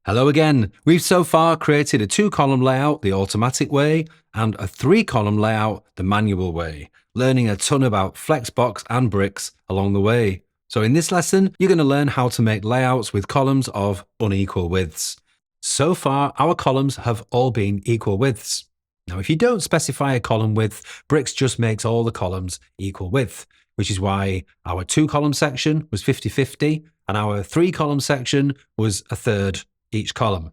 Hello again. We've so far created a 2-column layout the automatic way and a 3-column layout the manual way, learning a ton about Flexbox and bricks along the way. So in this lesson, you're going to learn how to make layouts with columns of unequal widths. So far, our columns have all been equal widths. Now, if you don't specify a column width, bricks just makes all the columns equal width, which is why our 2-column section was 50-50 and our 3-column section was a third each column.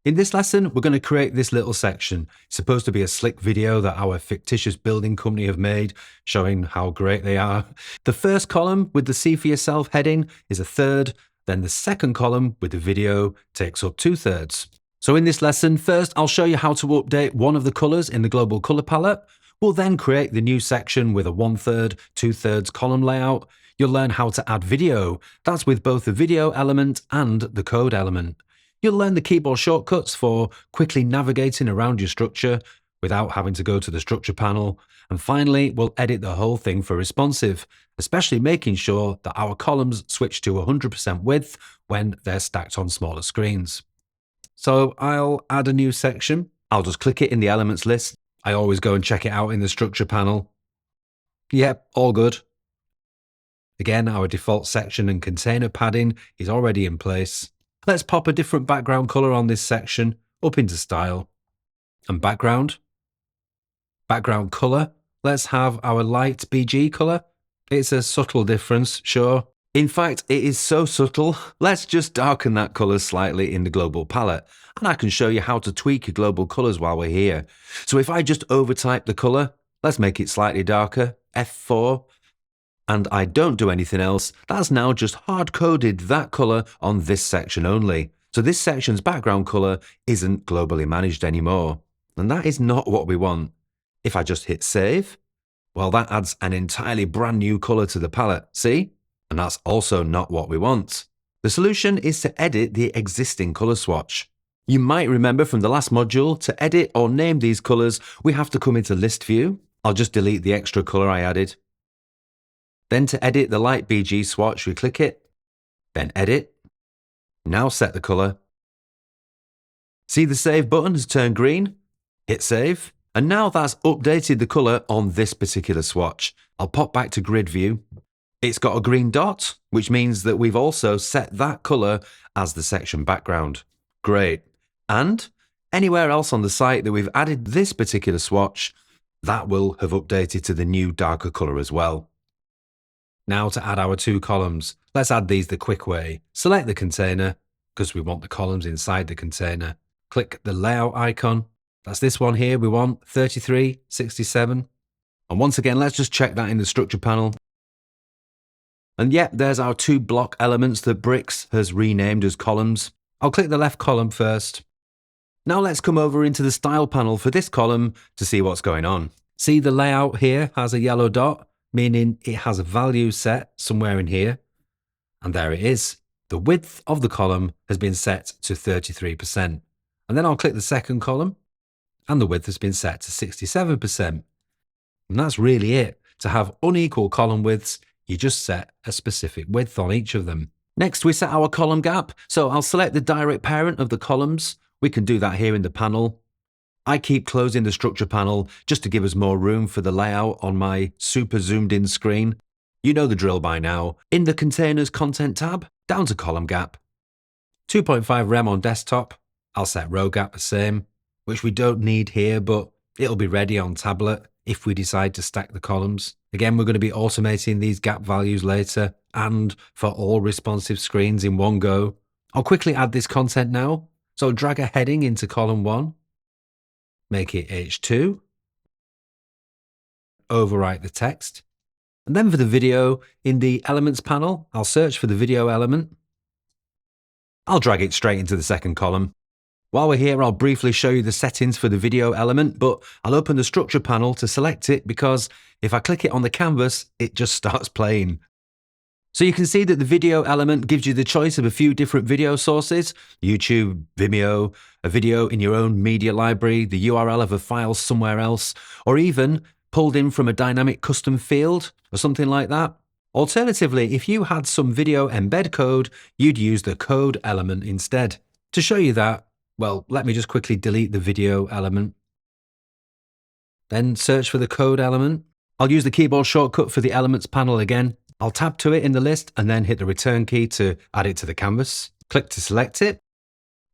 In this lesson, we're going to create this little section. It's supposed to be a slick video that our fictitious building company have made, showing how great they are. The first column with the See for Yourself heading is a third, then the second column with the video takes up 2/3. So in this lesson, first I'll show you how to update one of the colors in the global color palette. We'll then create the new section with a 1/3, 2/3 column layout. You'll learn how to add video. That's with both the video element and the code element. You'll learn the keyboard shortcuts for quickly navigating around your structure without having to go to the structure panel. And finally, we'll edit the whole thing for responsive, especially making sure that our columns switch to 100% width when they're stacked on smaller screens. So I'll add a new section. I'll just click it in the elements list. I always go and check it out in the structure panel. Yep, all good. Again, our default section and container padding is already in place. Let's pop a different background color on this section, up into style. And background. Background color. Let's have our light BG color. It's a subtle difference, sure. In fact, it is so subtle, let's just darken that color slightly in the global palette. And I can show you how to tweak your global colors while we're here. So if I just overtype the color, let's make it slightly darker, F4. And I don't do anything else, that's now just hard-coded that color on this section only. So this section's background color isn't globally managed anymore. And that is not what we want. If I just hit save, well, that adds an entirely brand new color to the palette, see? And that's also not what we want. The solution is to edit the existing color swatch. You might remember from the last module, to edit or name these colors, we have to come into list view. I'll just delete the extra color I added. Then to edit the light BG swatch, we click it, then edit. Now set the color. See the save button has turned green? Hit save. And now that's updated the color on this particular swatch. I'll pop back to grid view. It's got a green dot, which means that we've also set that color as the section background. Great. And anywhere else on the site that we've added this particular swatch, that will have updated to the new darker color as well. Now to add our 2 columns, let's add these the quick way. Select the container, because we want the columns inside the container. Click the layout icon. That's this one here we want, 33, 67. And once again, let's just check that in the structure panel. And yep, there's our 2 block elements that Bricks has renamed as columns. I'll click the left column first. Now let's come over into the style panel for this column to see what's going on. See the layout here has a yellow dot, meaning it has a value set somewhere in here. And there it is. The width of the column has been set to 33%. And then I'll click the second column and the width has been set to 67%. And that's really it. To have unequal column widths, you just set a specific width on each of them. Next, we set our column gap. So I'll select the direct parent of the columns. We can do that here in the panel. I keep closing the structure panel just to give us more room for the layout on my super zoomed in screen. You know the drill by now. In the Containers Content tab, down to column gap. 2.5 rem on desktop. I'll set row gap the same, which we don't need here, but it'll be ready on tablet if we decide to stack the columns. Again, we're going to be automating these gap values later and for all responsive screens in one go. I'll quickly add this content now. So drag a heading into column 1. Make it H2, overwrite the text, and then for the video, in the elements panel, I'll search for the video element. I'll drag it straight into the second column. While we're here, I'll briefly show you the settings for the video element, but I'll open the structure panel to select it because if I click it on the canvas, it just starts playing. So you can see that the video element gives you the choice of a few different video sources, YouTube, Vimeo, a video in your own media library, the URL of a file somewhere else, or even pulled in from a dynamic custom field or something like that. Alternatively, if you had some video embed code, you'd use the code element instead. To show you that, well, let me just quickly delete the video element. Then search for the code element. I'll use the keyboard shortcut for the elements panel again. I'll tab to it in the list and then hit the return key to add it to the canvas. Click to select it.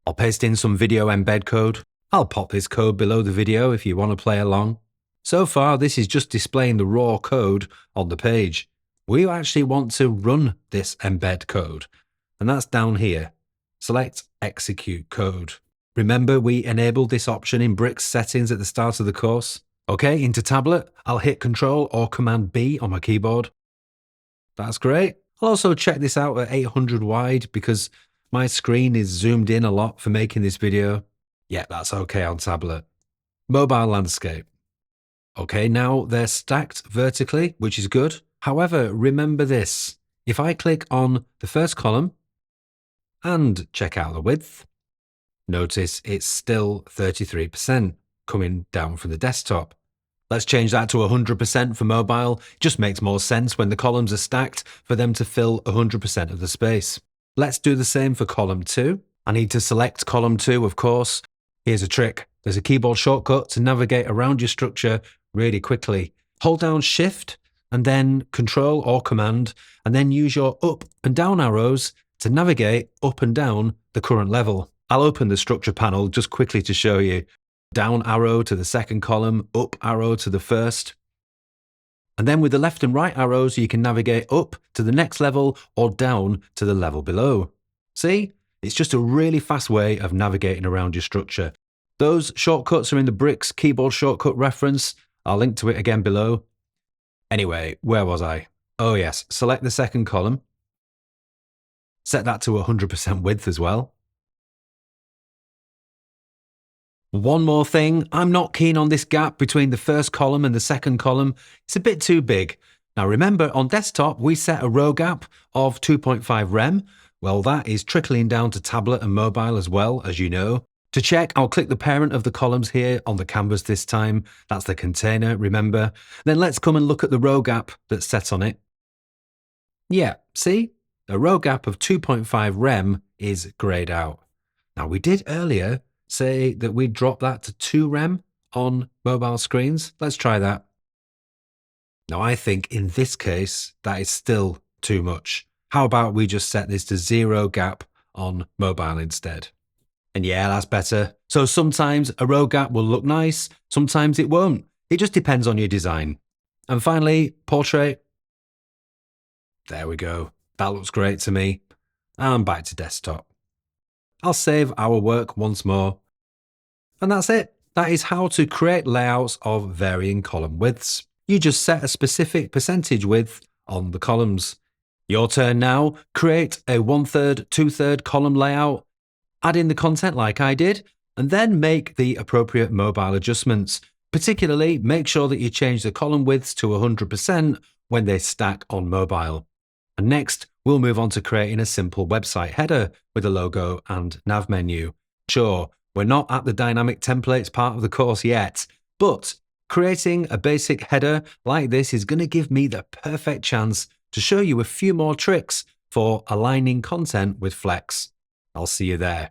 I'll paste in some video embed code. I'll pop this code below the video if you want to play along. So far, this is just displaying the raw code on the page. We actually want to run this embed code, and that's down here. Select Execute Code. Remember, we enabled this option in Bricks settings at the start of the course. Okay, into tablet, I'll hit Control or Command B on my keyboard. That's great. I'll also check this out at 800 wide because my screen is zoomed in a lot for making this video. Yeah, that's okay on tablet. Mobile landscape. Okay, now they're stacked vertically, which is good. However, remember this. If I click on the first column and check out the width, notice it's still 33% coming down from the desktop. Let's change that to 100% for mobile. It just makes more sense when the columns are stacked for them to fill 100% of the space. Let's do the same for column 2. I need to select column 2, of course. Here's a trick. There's a keyboard shortcut to navigate around your structure really quickly. Hold down Shift and then Control or Command, and then use your up and down arrows to navigate up and down the current level. I'll open the structure panel just quickly to show you. Down arrow to the second column, up arrow to the first. And then with the left and right arrows, you can navigate up to the next level or down to the level below. See? It's just a really fast way of navigating around your structure. Those shortcuts are in the Bricks keyboard shortcut reference. I'll link to it again below. Anyway, where was I? Oh yes, select the second column. Set that to 100% width as well. One more thing, I'm not keen on this gap between the first column and the second column. It's a bit too big. Now remember, on desktop, we set a row gap of 2.5 rem. Well, that is trickling down to tablet and mobile as well, as you know. To check, I'll click the parent of the columns here on the canvas this time. That's the container, remember. Then let's come and look at the row gap that's set on it. Yeah, see? A row gap of 2.5 rem is grayed out. Now we did earlier say that we'd drop that to 2 rem on mobile screens. Let's try that. Now I think in this case, that is still too much. How about we just set this to 0 gap on mobile instead? And yeah, that's better. So sometimes a row gap will look nice, sometimes it won't. It just depends on your design. And finally, portrait. There we go. That looks great to me. And back to desktop. I'll save our work once more. And that's it. That is how to create layouts of varying column widths. You just set a specific percentage width on the columns. Your turn now. Create a 1/3, 2/3 column layout. Add in the content like I did, and then make the appropriate mobile adjustments. Particularly, make sure that you change the column widths to 100% when they stack on mobile. And next, we'll move on to creating a simple website header with a logo and nav menu. Sure, we're not at the dynamic templates part of the course yet, but creating a basic header like this is going to give me the perfect chance to show you a few more tricks for aligning content with Flex. I'll see you there.